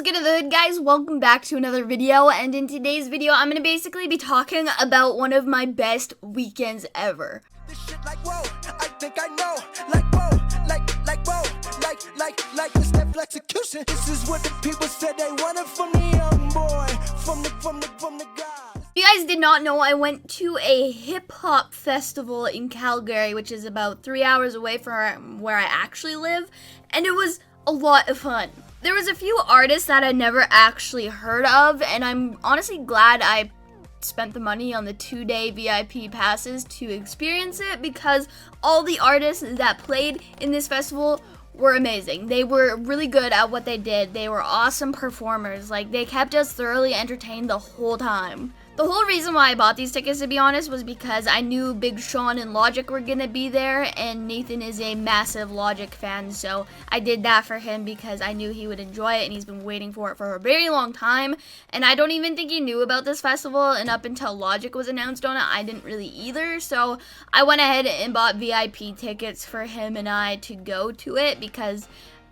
What's good in the hood, guys? Welcome back to another video, and in today's video I'm gonna basically be talking about one of my best weekends ever. This shit like whoa, I think I know, like whoa, like whoa, like the step execution. This is what the people said they wanted from the young boy, from the guy. If you guys did not know, I went to a hip-hop festival in Calgary, which is about 3 hours away from where I actually live, and it was a lot of fun. There was a few artists that I never actually heard of, and I'm honestly glad I spent the money on the 2-day VIP passes to experience it, because all the artists that played in this festival were amazing. They were really good at what they did. They were awesome performers. Like, they kept us thoroughly entertained the whole time. The whole reason why I bought these tickets, to be honest, was because I knew Big Sean and Logic were gonna be there, and Nathan is a massive Logic fan, so I did that for him because I knew he would enjoy it, and he's been waiting for it for a very long time. And I don't even think he knew about this festival, and up until Logic was announced on it, I didn't really either. So I went ahead and bought VIP tickets for him and I to go to it, because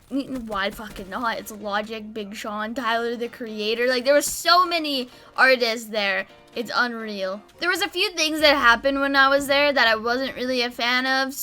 why fucking not? It's Logic, Big Sean, Tyler the Creator. Like, there were so many artists there. It's unreal. There was a few things that happened when I was there that I wasn't really a fan of,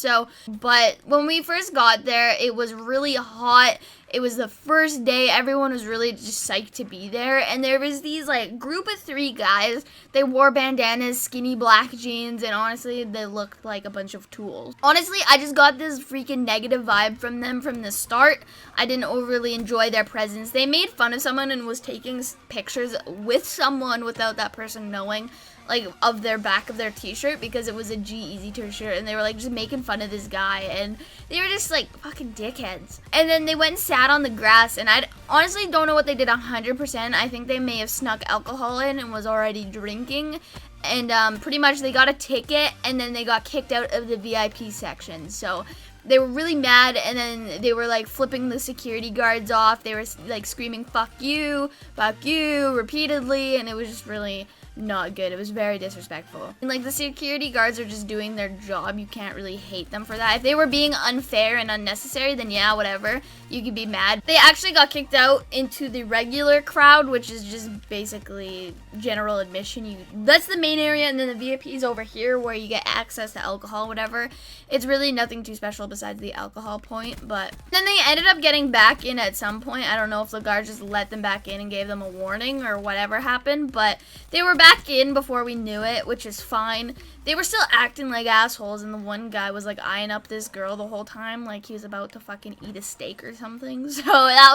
but when we first got there, it was really hot. It was the first day. Everyone was really just psyched to be there, and there was these like group of 3 guys. They wore bandanas, skinny black jeans, and honestly they looked like a bunch of tools. Honestly, I just got this freaking negative vibe from them from the start. I didn't overly enjoy their presence. They made fun of someone and was taking pictures with someone without that person knowing, like, of their back of their t-shirt, because it was a G-Eazy t-shirt, and they were like just making fun of this guy, and they were just like fucking dickheads. And then they went and sat on the grass, and I honestly don't know what they did 100%. I think they may have snuck alcohol in and was already drinking, and pretty much they got a ticket, and then they got kicked out of the VIP section. So they were really mad, and then they were like flipping the security guards off. They were like screaming fuck you repeatedly, and it was just really not good. It was very disrespectful. And like, the security guards are just doing their job. You can't really hate them for that. If they were being unfair and unnecessary, then yeah, whatever. You could be mad. They actually got kicked out into the regular crowd, which is just basically general admission. That's the main area, and then the VIP is over here where you get access to alcohol, whatever. It's really nothing too special besides the alcohol point, but then they ended up getting back in at some point. I don't know if the guards just let them back in and gave them a warning or whatever happened, but they were back in before we knew it, which is fine. They were still acting like assholes, and the one guy was like eyeing up this girl the whole time like he was about to fucking eat a steak or something. So that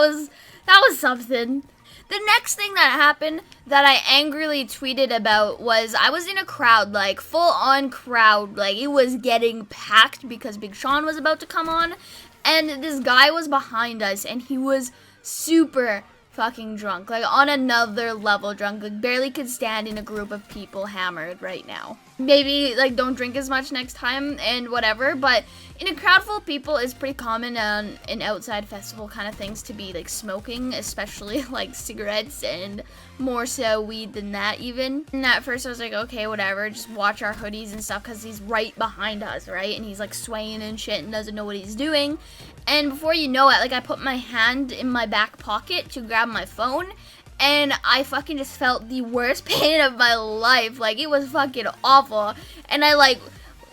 was something. The next thing that happened that I angrily tweeted about was I was in a crowd, like full on crowd, like it was getting packed because Big Sean was about to come on, and this guy was behind us, and he was super fucking drunk, like on another level drunk, like barely could stand in a group of people hammered right now. Maybe like don't drink as much next time and whatever, but in a crowd full of people, it's pretty common on an outside festival kind of things to be like smoking, especially like cigarettes, and more so weed than that even. And at first I was like, okay, whatever, just watch our hoodies and stuff, because he's right behind us, right? And he's like swaying and shit and doesn't know what he's doing. And before you know it, like I put my hand in my back pocket to grab my phone, and I fucking just felt the worst pain of my life. Like, it was fucking awful. And I like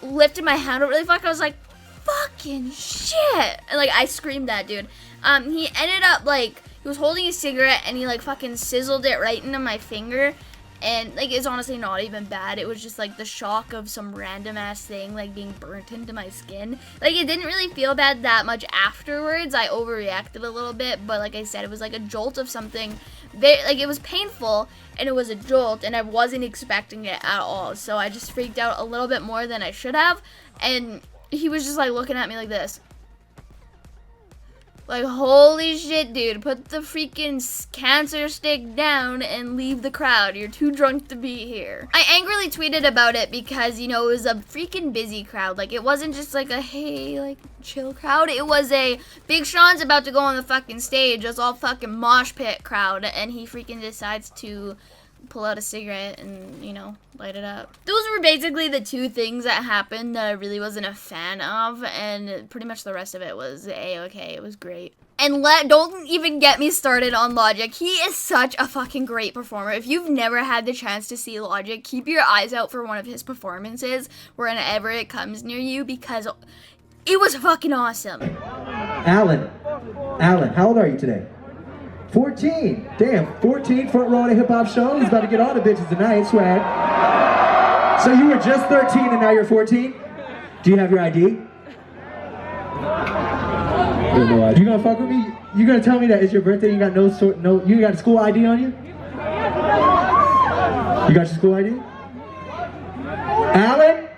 lifted my hand up really fucking. I was like, fucking shit. And like I screamed at dude. He ended up like, he was holding a cigarette, and he like fucking sizzled it right into my finger. And like, it's honestly not even bad. It was just like the shock of some random ass thing like being burnt into my skin. Like, it didn't really feel bad that much afterwards. I overreacted a little bit, but like I said, it was like a jolt of something. Like, it was painful, and it was a jolt, and I wasn't expecting it at all. So I just freaked out a little bit more than I should have, and he was just like looking at me like this. Like, holy shit, dude, put the freaking cancer stick down and leave the crowd. You're too drunk to be here. I angrily tweeted about it because, you know, it was a freaking busy crowd. Like, it wasn't just like a, hey, like, chill crowd. It was a Big Sean's about to go on the fucking stage. It was all fucking mosh pit crowd, and he freaking decides to pull out a cigarette and, you know, light it up. Those were basically the 2 things that happened that I really wasn't a fan of, and pretty much the rest of it was A-okay. It was great. And don't even get me started on Logic. He is such a fucking great performer. If you've never had the chance to see Logic, keep your eyes out for one of his performances whenever it comes near you, because it was fucking awesome. Alan, how old are you today? 14. Damn, 14, front row at a hip hop show. He's about to get all the bitches tonight, swag. So you were just 13 and now you're 14? Do you have your ID? You gonna fuck with me? You gonna tell me that it's your birthday? You got you got a school ID on you? You got your school ID? Alan?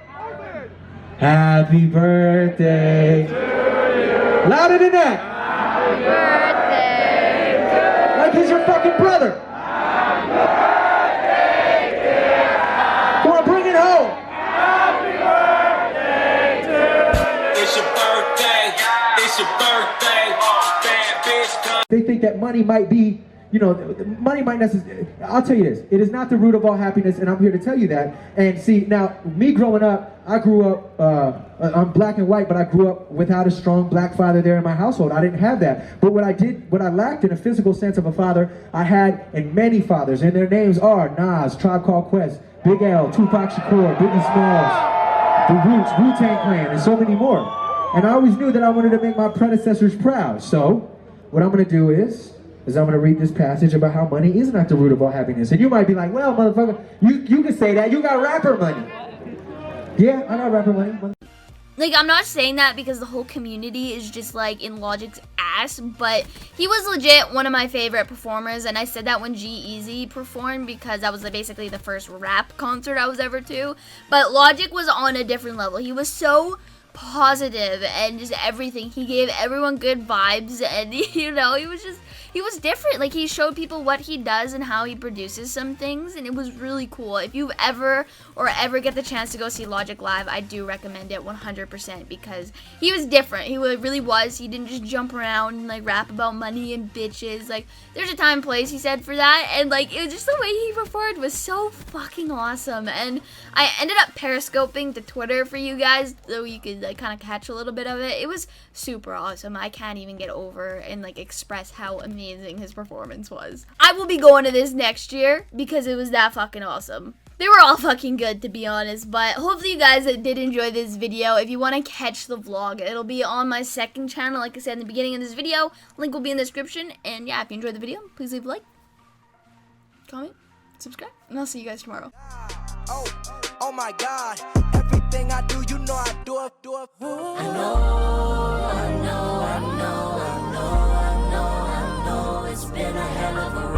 Happy birthday. Louder than that. Happy birthday. Like he's your fucking brother. Happy birthday, dear. Come on, bring it home. Happy birthday to you. It's your birthday. It's your birthday. Bad bitch come. They think that money might be, money might necessarily, I'll tell you this, it is not the root of all happiness, and I'm here to tell you that. And see, now, me growing up, I grew up, I'm black and white, but I grew up without a strong black father there in my household. I didn't have that. But what I lacked in a physical sense of a father, I had in many fathers, and their names are Nas, Tribe Called Quest, Big L, Tupac Shakur, Biggie Smalls, The Roots, Wu-Tang Clan, and so many more. And I always knew that I wanted to make my predecessors proud. So, what I'm going to do is I'm going to read this passage about how money is not the root of all happiness. And you might be like, well, motherfucker, you can say that. You got rapper money. Yeah, I got rapper money. Like, I'm not saying that because the whole community is just, like, in Logic's ass, but he was legit one of my favorite performers, and I said that when G-Eazy performed because that was basically the first rap concert I was ever to. But Logic was on a different level. He was so positive and just everything. He gave everyone good vibes, and he was different. Like, he showed people what he does and how he produces some things, and it was really cool. If you ever get the chance to go see Logic live, I do recommend it 100% because he was different. He really was. He didn't just jump around and like rap about money and bitches. Like, there's a time and place, he said, for that, and like it was just the way he performed was so fucking awesome. And I ended up periscoping to Twitter for you guys so you could like kind of catch a little bit of it. It was super awesome. I can't even get over and like express how amazing his performance was. I will be going to this next year because it was that fucking awesome. They were all fucking good, to be honest, but hopefully you guys did enjoy this video. If you want to catch the vlog, it'll be on my second channel, like I said in the beginning of this video. Link will be in the description, and yeah, if you enjoyed the video, please leave a like, comment, subscribe, and I'll see you guys tomorrow. Oh my God, everything I do, you know I do it. I know, it's been a hell of a